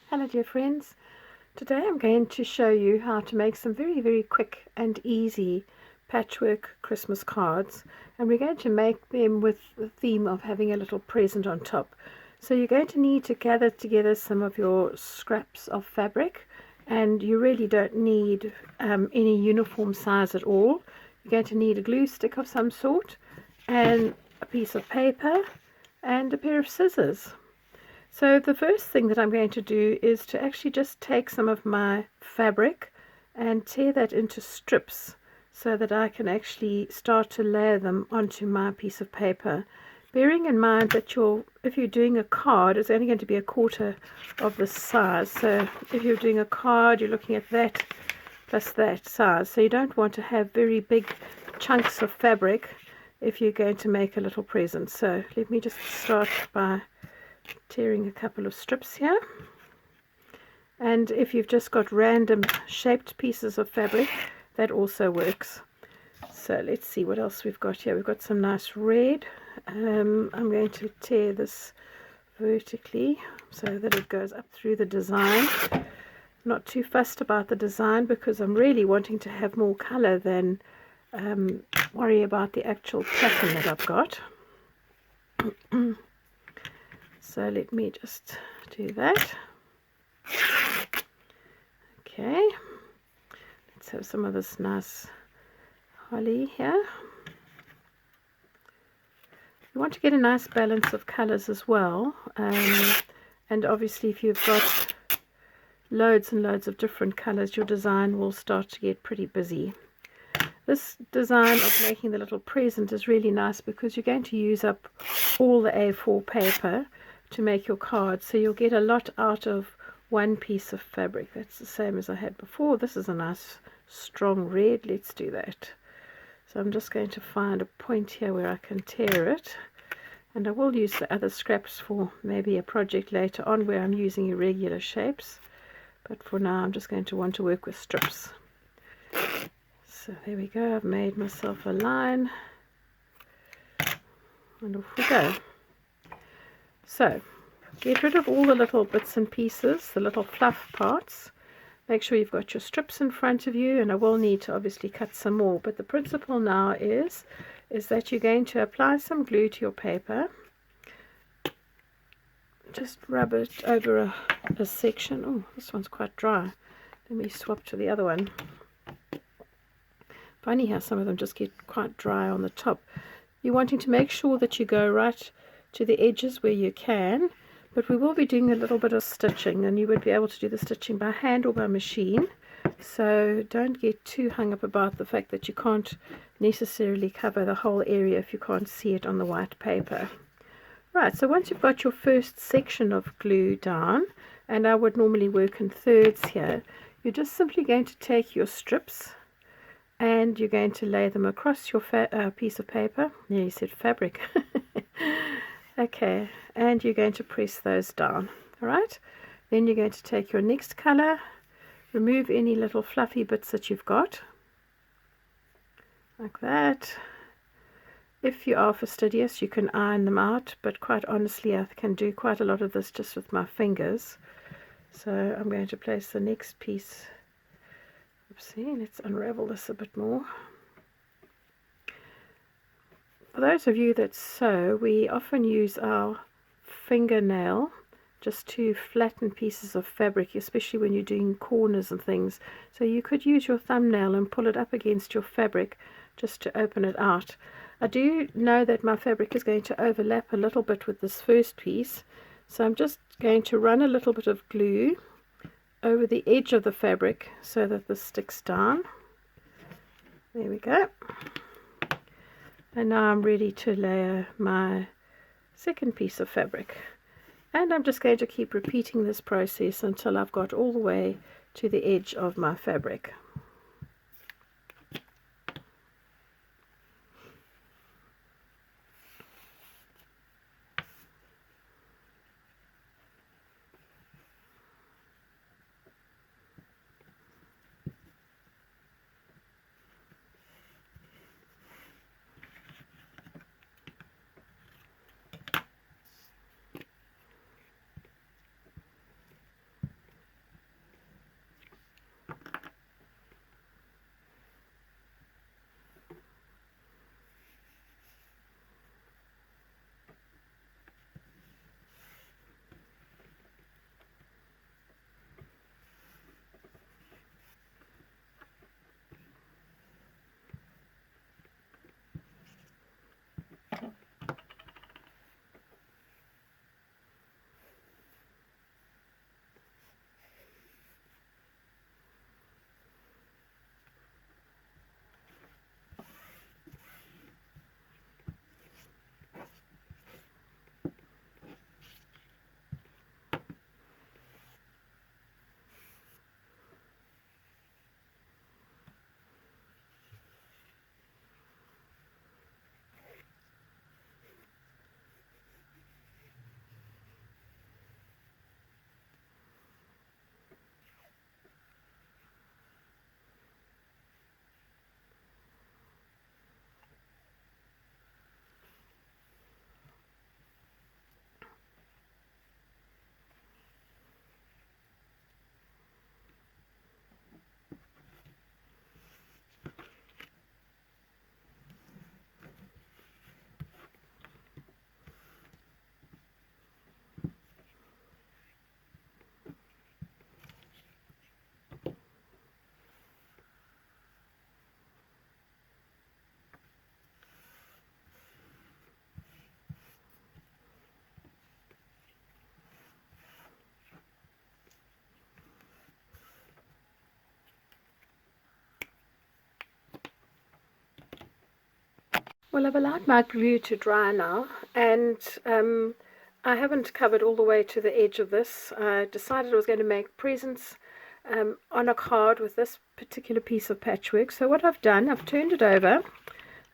Hello dear friends, today I'm going to show you how to make some very quick and easy patchwork Christmas cards, and we're going to make them with the theme of having a little present on top. So you're going to need to gather together some of your scraps of fabric, and you really don't need any uniform size at all. You're going to need a glue stick of some sort and a piece of paper and a pair of scissors. So the first thing that I'm going to do is to actually just take some of my fabric and tear that into strips so that I can actually start to layer them onto my piece of paper. Bearing in mind that if you're doing a card, it's only going to be a quarter of this size. So if you're doing a card, you're looking at that plus that size. So you don't want to have very big chunks of fabric if you're going to make a little present. So let me just start by tearing a couple of strips here, and if you've just got random shaped pieces of fabric, that also works. So let's see what else we've got here. We've got some nice red. I'm going to tear this vertically so that it goes up through the design. Not too fussed about the design because I'm really wanting to have more color than worry about the actual pattern that I've got. So let me just do that. Okay, let's have some of this nice holly here. You want to get a nice balance of colors as well, and obviously if you've got loads and loads of different colors, your design will start to get pretty busy. This design of making the little present is really nice because you're going to use up all the A4 paper to make your card, so you'll get a lot out of one piece of fabric. That's the same as I had before. This is a nice strong red. Let's do that. So I'm just going to find a point here where I can tear it, and I will use the other scraps for maybe a project later on where I'm using irregular shapes, but for now I'm just going to want to work with strips. So there we go. I've made myself a line and off we go. So get rid of all the little bits and pieces, the little fluff parts. Make sure you've got your strips in front of you, and I will need to obviously cut some more, but the principle now is that you're going to apply some glue to your paper. Just rub it over a section. Oh, this one's quite dry. Let me swap to the other one. Funny how some of them just get quite dry on the top. You're wanting to make sure that you go right to the edges where you can, but we will be doing a little bit of stitching, and you would be able to do the stitching by hand or by machine, so don't get too hung up about the fact that you can't necessarily cover the whole area if you can't see it on the white paper. Right, so once you've got your first section of glue down, and I would normally work in thirds here, you're just simply going to take your strips and you're going to lay them across your piece of paper. Nearly said fabric. Okay, and you're going to press those down. All right, then you're going to take your next color, remove any little fluffy bits that you've got, like that. If you are fastidious, you can iron them out, but quite honestly, I can do quite a lot of this just with my fingers. So I'm going to place the next piece. Oopsie, let's unravel this a bit more. For those of you that sew, we often use our fingernail just to flatten pieces of fabric, especially when you're doing corners and things. So you could use your thumbnail and pull it up against your fabric just to open it out. I do know that my fabric is going to overlap a little bit with this first piece, so I'm just going to run a little bit of glue over the edge of the fabric so that this sticks down. There we go. And now I'm ready to layer my second piece of fabric, and I'm just going to keep repeating this process until I've got all the way to the edge of my fabric. Well, I've allowed my glue to dry now, and I haven't covered all the way to the edge of this. I decided I was going to make presents on a card with this particular piece of patchwork. So what I've done, I've turned it over,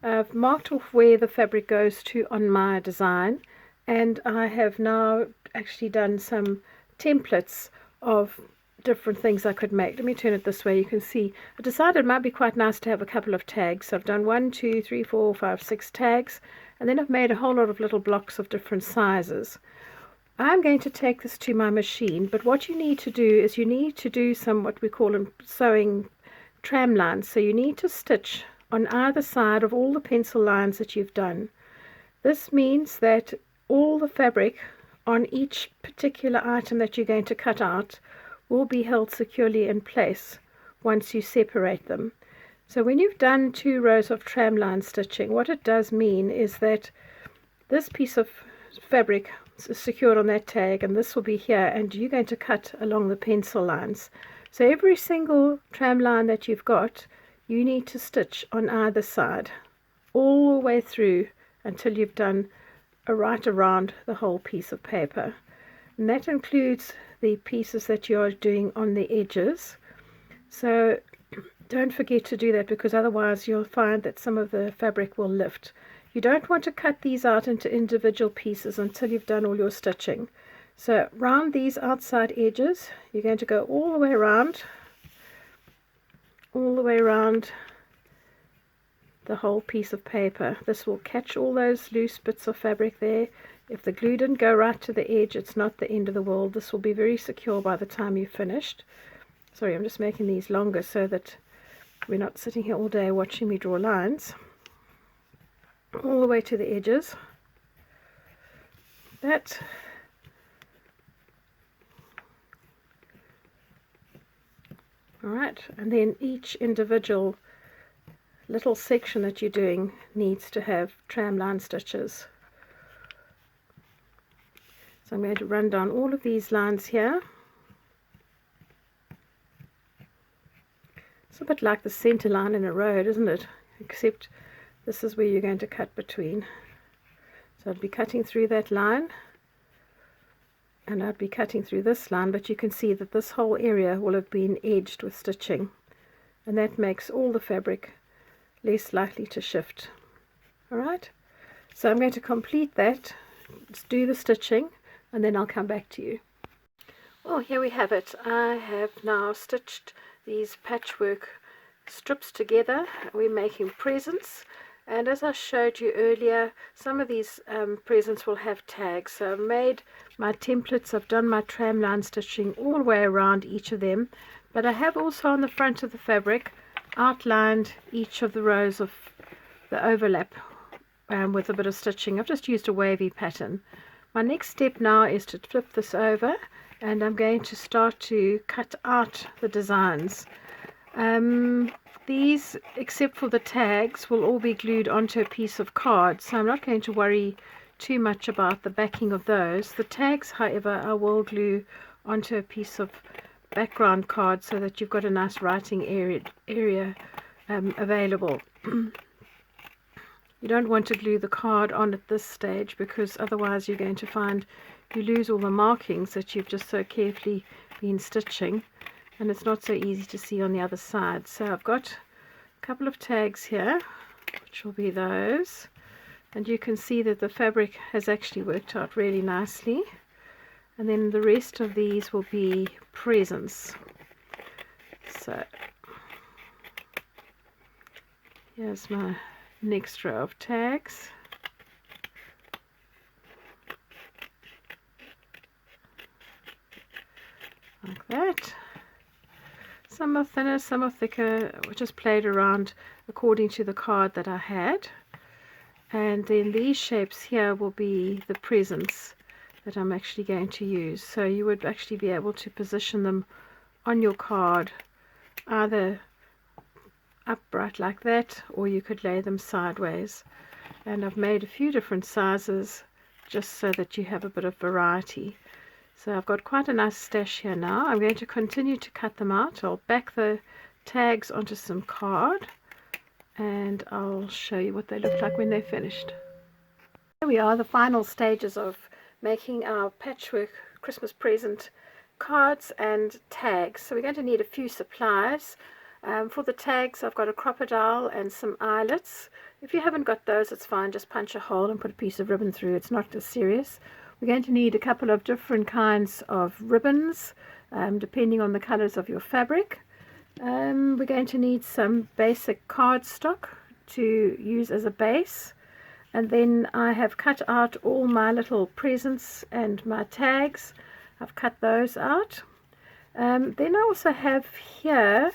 I've marked off where the fabric goes to on my design, and I have now actually done some templates of different things I could make. Let me turn it this way. You can see I decided it might be quite nice to have a couple of tags. So I've done 1, 2, 3, 4, 5, 6 tags, and then I've made a whole lot of little blocks of different sizes. I'm going to take this to my machine, but what you need to do is you need to do some what we call sewing tram lines. So you need to stitch on either side of all the pencil lines that you've done. This means that all the fabric on each particular item that you're going to cut out will be held securely in place once you separate them. So when you've done 2 rows of tramline stitching, what it does mean is that this piece of fabric is secured on that tag, and this will be here, and you're going to cut along the pencil lines. So every single tramline that you've got, you need to stitch on either side all the way through until you've done right around the whole piece of paper. And that includes the pieces that you're doing on the edges. So don't forget to do that, because otherwise you'll find that some of the fabric will lift. You don't want to cut these out into individual pieces until you've done all your stitching. So round these outside edges, you're going to go all the way around the whole piece of paper. This will catch all those loose bits of fabric there. If the glue didn't go right to the edge, it's not the end of the world. This will be very secure by the time you've finished. Sorry, I'm just making these longer so that we're not sitting here all day watching me draw lines. All the way to the edges. That. Alright, and then each individual little section that you're doing needs to have tramline stitches. So I'm going to run down all of these lines here. It's a bit like the center line in a road, isn't it? Except this is where you're going to cut between. So I'd be cutting through that line, and I'd be cutting through this line, but you can see that this whole area will have been edged with stitching, and that makes all the fabric less likely to shift. Alright, so I'm going to complete that, let's do the stitching, and then I'll come back to you. Well, here we have it. I have now stitched these patchwork strips together. We're making presents, and as I showed you earlier, some of these presents will have tags. So I've made my templates, I've done my tramline stitching all the way around each of them, but I have also on the front of the fabric outlined each of the rows of the overlap with a bit of stitching. I've just used a wavy pattern. My next step now is to flip this over, and I'm going to start to cut out the designs. These, except for the tags, will all be glued onto a piece of card, so I'm not going to worry too much about the backing of those. The tags, however, I will glue onto a piece of background card so that you've got a nice writing area available. You don't want to glue the card on at this stage, because otherwise you're going to find you lose all the markings that you've just so carefully been stitching, and it's not so easy to see on the other side. So I've got a couple of tags here, which will be those, and you can see that the fabric has actually worked out really nicely, and then the rest of these will be presents. So here's my next row of tags. Like that. Some are thinner, some are thicker, which is played around according to the card that I had. And then these shapes here will be the presents that I'm actually going to use. So you would actually be able to position them on your card either upright like that, or you could lay them sideways. And I've made a few different sizes just so that you have a bit of variety. So I've got quite a nice stash here now. I'm going to continue to cut them out. I'll back the tags onto some card, and I'll show you what they look like when they're finished. Here we are, the final stages of making our patchwork Christmas present cards and tags. So we're going to need a few supplies. For the tags, I've got a crocodile and some eyelets. If you haven't got those, it's fine, just punch a hole and put a piece of ribbon through. It's not as serious. We're going to need a couple of different kinds of ribbons, depending on the colors of your fabric. We're going to need some basic cardstock to use as a base. And then I have cut out all my little presents and my tags. I've cut those out. Then I also have here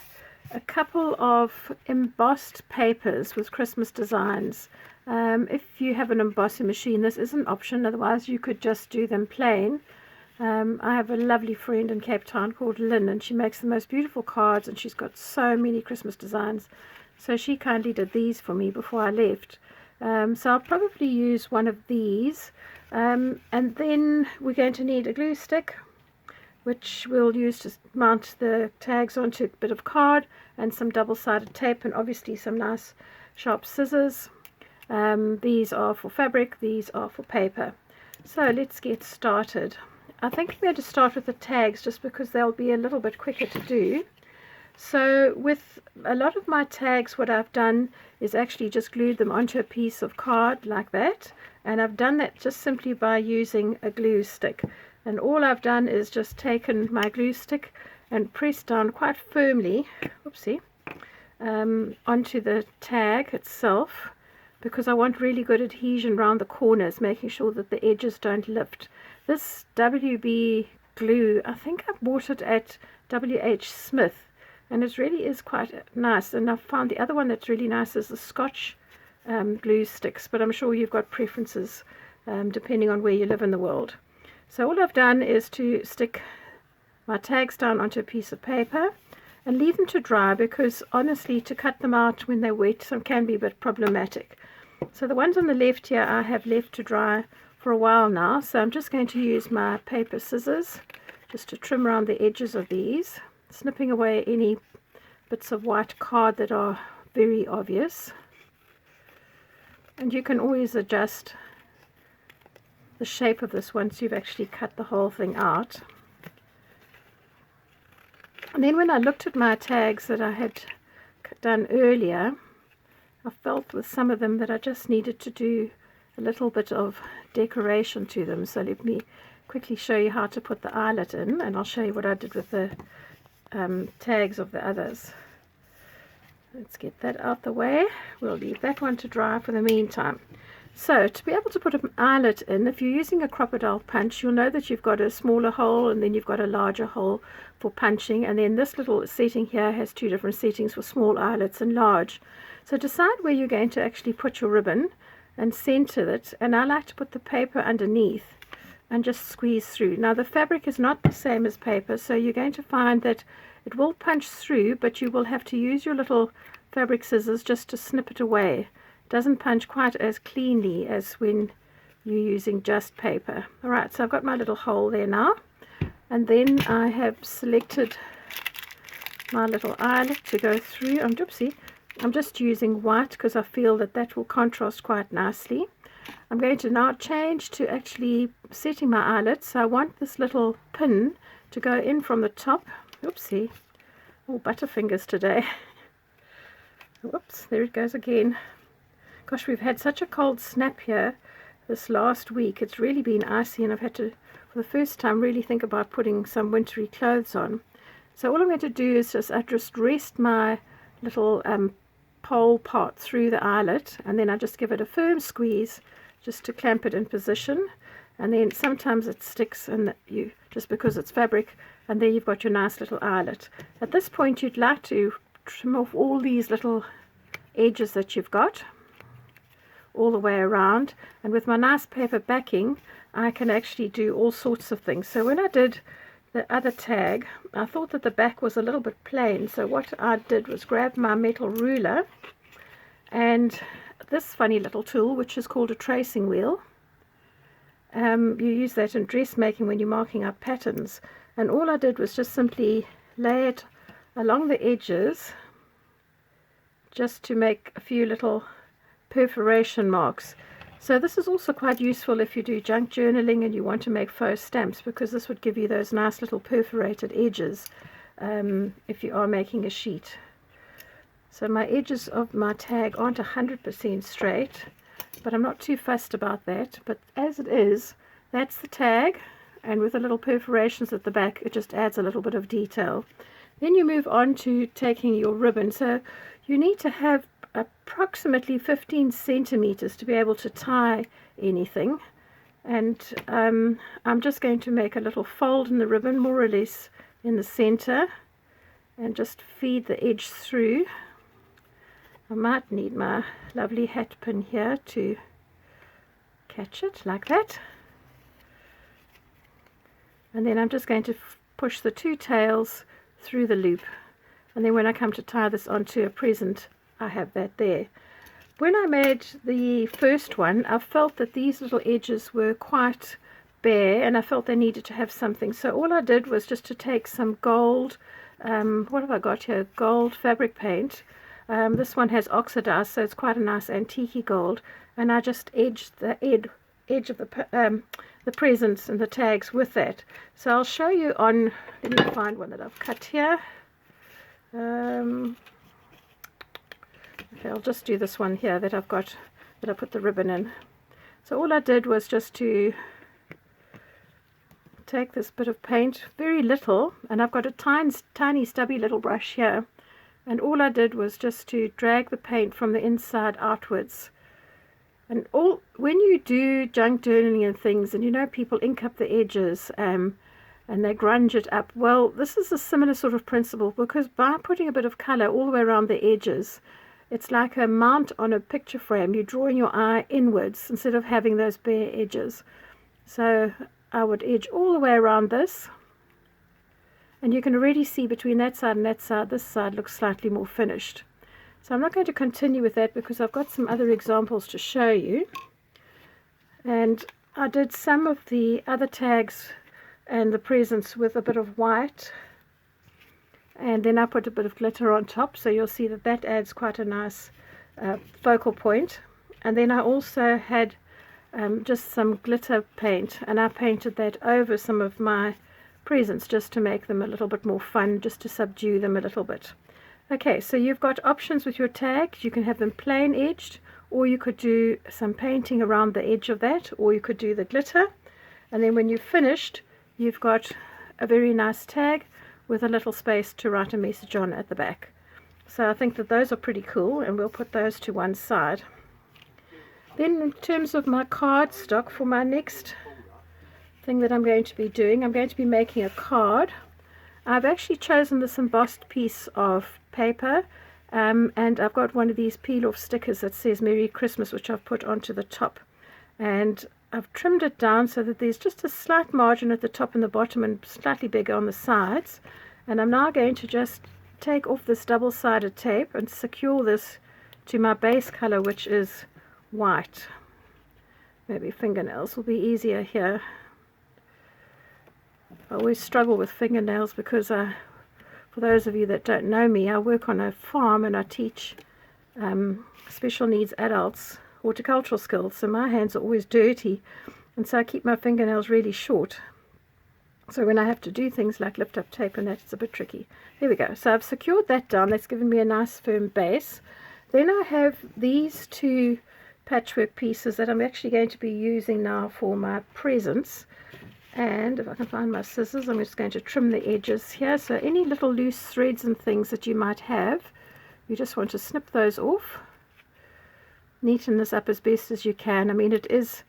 a couple of embossed papers with Christmas designs. If you have an embossing machine, this is an option, otherwise you could just do them plain. I have a lovely friend in Cape Town called Lynn, and she makes the most beautiful cards, and she's got so many Christmas designs. So she kindly did these for me before I left. So I'll probably use one of these. And then we're going to need a glue stick, which we'll use to mount the tags onto a bit of card, and some double-sided tape, and obviously some nice sharp scissors. These are for fabric, these are for paper. So let's get started. I think I'm going to start with the tags just because they'll be a little bit quicker to do. So with a lot of my tags, what I've done is actually just glued them onto a piece of card like that, and I've done that just simply by using a glue stick. And all I've done is just taken my glue stick and pressed down quite firmly, oopsie, onto the tag itself, because I want really good adhesion around the corners, making sure that the edges don't lift. This WB glue, I think I bought it at W.H. Smith, and it really is quite nice. And I've found the other one that's really nice is the Scotch glue sticks, but I'm sure you've got preferences depending on where you live in the world. So all I've done is to stick my tags down onto a piece of paper and leave them to dry, because honestly to cut them out when they're wet can be a bit problematic. So the ones on the left here I have left to dry for a while now, so I'm just going to use my paper scissors just to trim around the edges of these, snipping away any bits of white card that are very obvious. And you can always adjust the shape of this once you've actually cut the whole thing out. And then when I looked at my tags that I had done earlier, I felt with some of them that I just needed to do a little bit of decoration to them. So let me quickly show you how to put the eyelet in, and I'll show you what I did with the tags of the others. Let's get that out the way. We'll leave that one to dry for the meantime. So to be able to put an eyelet in, if you're using a crocodile punch, you'll know that you've got a smaller hole and then you've got a larger hole for punching, and then this little setting here has two different settings for small eyelets and large. So decide where you're going to actually put your ribbon and center it, and I like to put the paper underneath and just squeeze through. Now the fabric is not the same as paper, so you're going to find that it will punch through, but you will have to use your little fabric scissors just to snip it away. It doesn't punch quite as cleanly as when you're using just paper. Alright, so I've got my little hole there now, and then I have selected my little eyelet to go through. I'm just using white because I feel that that will contrast quite nicely. I'm going to now change to actually setting my eyelet. So I want this little pin to go in from the top. Oopsie, all butterfingers today. Whoops, there it goes again. Gosh, we've had such a cold snap here this last week. It's really been icy, and I've had to, for the first time, really think about putting some wintry clothes on. So all I'm going to do is just rest my little pole part through the eyelet, and then I just give it a firm squeeze just to clamp it in position. And then sometimes it sticks, and you just because it's fabric, and there you've got your nice little eyelet. At this point you'd like to trim off all these little edges that you've got all the way around, and with my nice paper backing I can actually do all sorts of things. So when I did the other tag, I thought that the back was a little bit plain, so what I did was grab my metal ruler and this funny little tool which is called a tracing wheel. You use that in dressmaking when you're marking up patterns, and all I did was just simply lay it along the edges just to make a few little perforation marks. So this is also quite useful if you do junk journaling and you want to make faux stamps, because this would give you those nice little perforated edges if you are making a sheet. So my edges of my tag aren't 100% straight, but I'm not too fussed about that. But as it is, that's the tag, and with the little perforations at the back, it just adds a little bit of detail. Then you move on to taking your ribbon. So you need to have approximately 15 centimeters to be able to tie anything. And I'm just going to make a little fold in the ribbon, more or less in the center, and just feed the edge through. I might need my lovely hat pin here to catch it, like that. And then I'm just going to push the two tails through the loop, and then when I come to tie this onto a present, I have that there. When I made the first one, I felt that these little edges were quite bare, and I felt they needed to have something. So all I did was just to take some gold, what have I got here? Gold fabric paint. This one has oxidized, so it's quite a nice antique gold, and I just edged the edge of the presents and the tags with that. So I'll show you on, let me find one that I've cut here. Okay, I'll just do this one here that I've got, that I put the ribbon in. So all I did was just to take this bit of paint, very little, and I've got a tiny stubby little brush here, and all I did was just to drag the paint from the inside outwards. And when you do junk journaling and things, and you know people ink up the edges and they grunge it up, well, this is a similar sort of principle, because by putting a bit of color all the way around the edges, it's like a mount on a picture frame. You're drawing your eye inwards instead of having those bare edges. So I would edge all the way around this, and you can already see between that side and that side, this side looks slightly more finished. So I'm not going to continue with that because I've got some other examples to show you. And I did some of the other tags and the presents with a bit of white, and then I put a bit of glitter on top, so you'll see that that adds quite a nice focal point. And then I also had just some glitter paint, and I painted that over some of my presents just to make them a little bit more fun, just to subdue them a little bit. Okay, so you've got options with your tags. You can have them plain edged, or you could do some painting around the edge of that, or you could do the glitter. And then when you've finished, you've got a very nice tag with a little space to write a message on at the back. So I think that those are pretty cool, and we'll put those to one side. Then in terms of my card stock, for my next thing that I'm going to be doing, I'm going to be making a card. I've actually chosen this embossed piece of paper, and I've got one of these peel-off stickers that says Merry Christmas, which I've put onto the top. And I've trimmed it down so that there's just a slight margin at the top and the bottom, and slightly bigger on the sides. And I'm now going to just take off this double-sided tape and secure this to my base color, which is white. Maybe fingernails will be easier here. I always struggle with fingernails because for those of you that don't know me, I work on a farm and I teach special needs adults horticultural skills, so my hands are always dirty, and so I keep my fingernails really short. So when I have to do things like lift up tape and that, it's a bit tricky. There we go. So I've secured that down. That's given me a nice firm base. Then I have these two patchwork pieces that I'm actually going to be using now for my presents. And if I can find my scissors, I'm just going to trim the edges here. So any little loose threads and things that you might have, you just want to snip those off. Neaten this up as best as you can. I mean, it is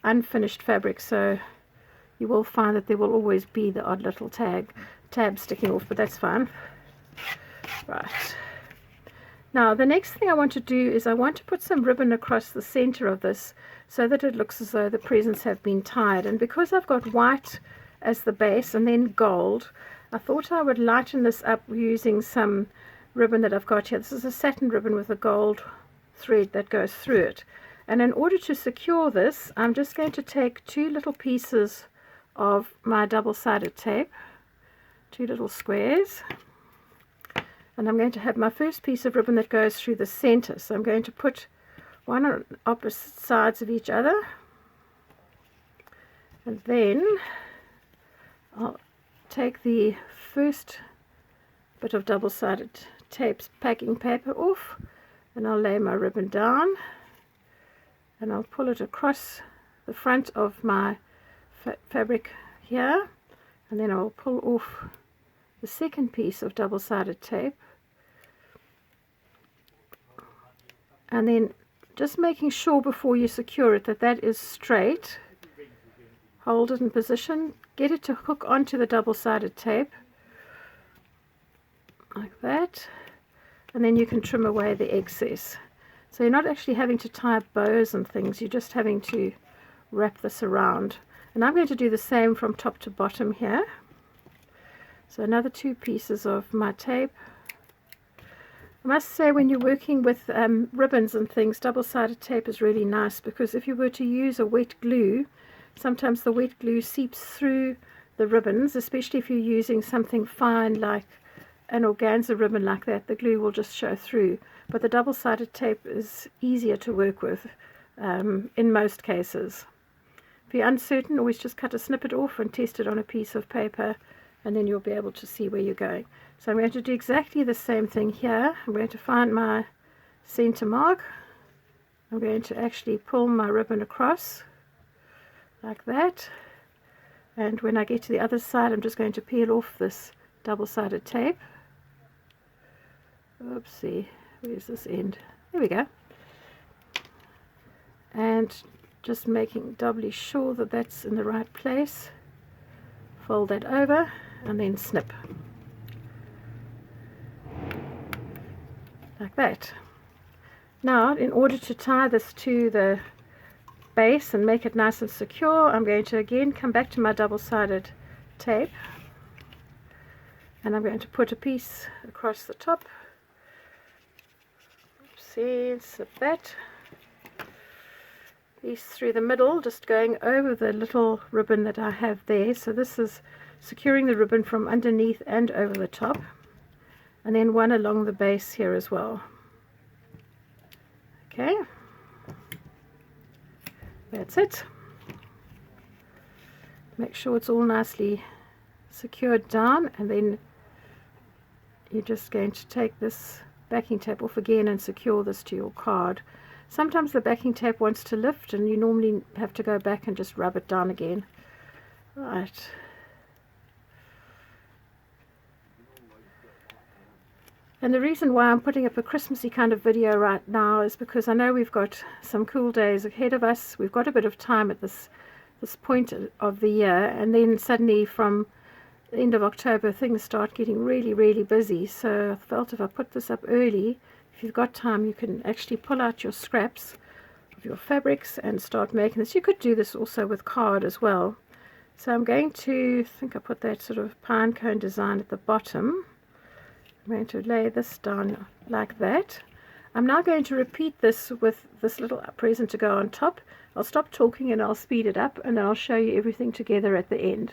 unfinished fabric, so you will find that there will always be the odd little tab sticking off, but that's fine. Right. Now, the next thing I want to do is I want to put some ribbon across the center of this so that it looks as though the presents have been tied. And because I've got white as the base and then gold, I thought I would lighten this up using some ribbon that I've got here. This is a satin ribbon with a gold thread that goes through it. And in order to secure this, I'm just going to take two little pieces of my double-sided tape, two little squares, And I'm going to have my first piece of ribbon that goes through the center. So I'm going to put one on opposite sides of each other. And then I'll take the first bit of double-sided tape's packing paper off, and I'll lay my ribbon down, and I'll pull it across the front of my fabric here, and then I'll pull off the second piece of double-sided tape, and then just making sure before you secure it that that is straight. Hold it in position, get it to hook onto the double-sided tape like that, and then you can trim away the excess. So you're not actually having to tie bows and things, you're just having to wrap this around. And I'm going to do the same from top to bottom here. So another 2 pieces of my tape. I must say, when you're working with ribbons and things, double-sided tape is really nice, because if you were to use a wet glue, sometimes the wet glue seeps through the ribbons, especially if you're using something fine like an organza ribbon like that. The glue will just show through, but the double-sided tape is easier to work with in most cases. If you're uncertain, always just cut a snippet off and test it on a piece of paper, and then you'll be able to see where you're going. So I'm going to do exactly the same thing here. I'm going to find my center mark. I'm going to actually pull my ribbon across like that, and when I get to the other side, I'm just going to peel off this double-sided tape. Oopsie, where's this end? There we go. And just making doubly sure that that's in the right place. Fold that over and then snip like that. Now, in order to tie this to the base and make it nice and secure, I'm going to again come back to my double-sided tape, and I'm going to put a piece across the top. Oopsie, slip that piece through the middle, just going over the little ribbon that I have there. So this is securing the ribbon from underneath and over the top, and then one along the base here as well. Okay, that's it. Make sure it's all nicely secured down, and then you're just going to take this backing tape off again and secure this to your card. Sometimes the backing tape wants to lift, and you normally have to go back and just rub it down again. Right. And the reason why I'm putting up a Christmassy kind of video right now is because I know we've got some cool days ahead of us. We've got a bit of time at this point of the year, and then suddenly from the end of October things start getting really, really busy. So I felt if I put this up early, if you've got time, you can actually pull out your scraps of your fabrics and start making this. You could do this also with card as well. So I'm going to, I think I put that sort of pine cone design at the bottom. I'm going to lay this down like that. I'm now going to repeat this with this little present to go on top. I'll stop talking and I'll speed it up, and then I'll show you everything together at the end.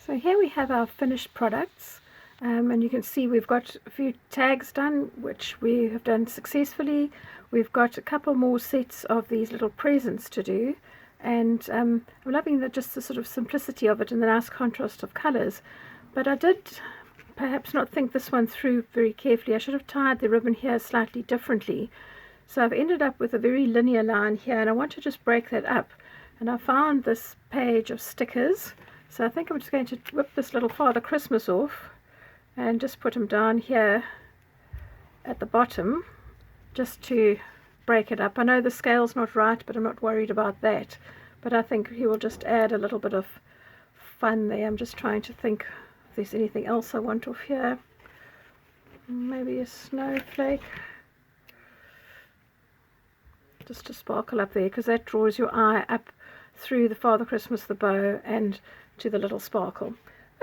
So here we have our finished products, and you can see we've got a few tags done, which we have done successfully. We've got a couple more sets of these little presents to do, and I'm loving just the sort of simplicity of it and the nice contrast of colours. But I did perhaps not think this one through very carefully. I should have tied the ribbon here slightly differently. So I've ended up with a very linear line here, and I want to just break that up. And I found this page of stickers. So I think I'm just going to whip this little Father Christmas off and just put him down here at the bottom just to break it up. I know the scale's not right, but I'm not worried about that. But I think he will just add a little bit of fun there. I'm just trying to think if there's anything else I want off here. Maybe a snowflake. Just to sparkle up there, because that draws your eye up through the Father Christmas, the bow, and to the little sparkle.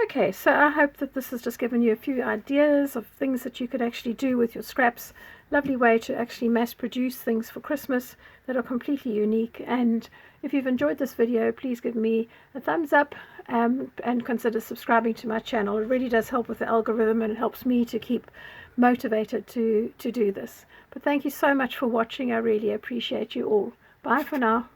Okay, so I hope that this has just given you a few ideas of things that you could actually do with your scraps. Lovely way to actually mass produce things for Christmas that are completely unique. And if you've enjoyed this video, please give me a thumbs up and consider subscribing to my channel. It really does help with the algorithm, and it helps me to keep motivated to do this. But thank you so much for watching. I really appreciate you all. Bye for now.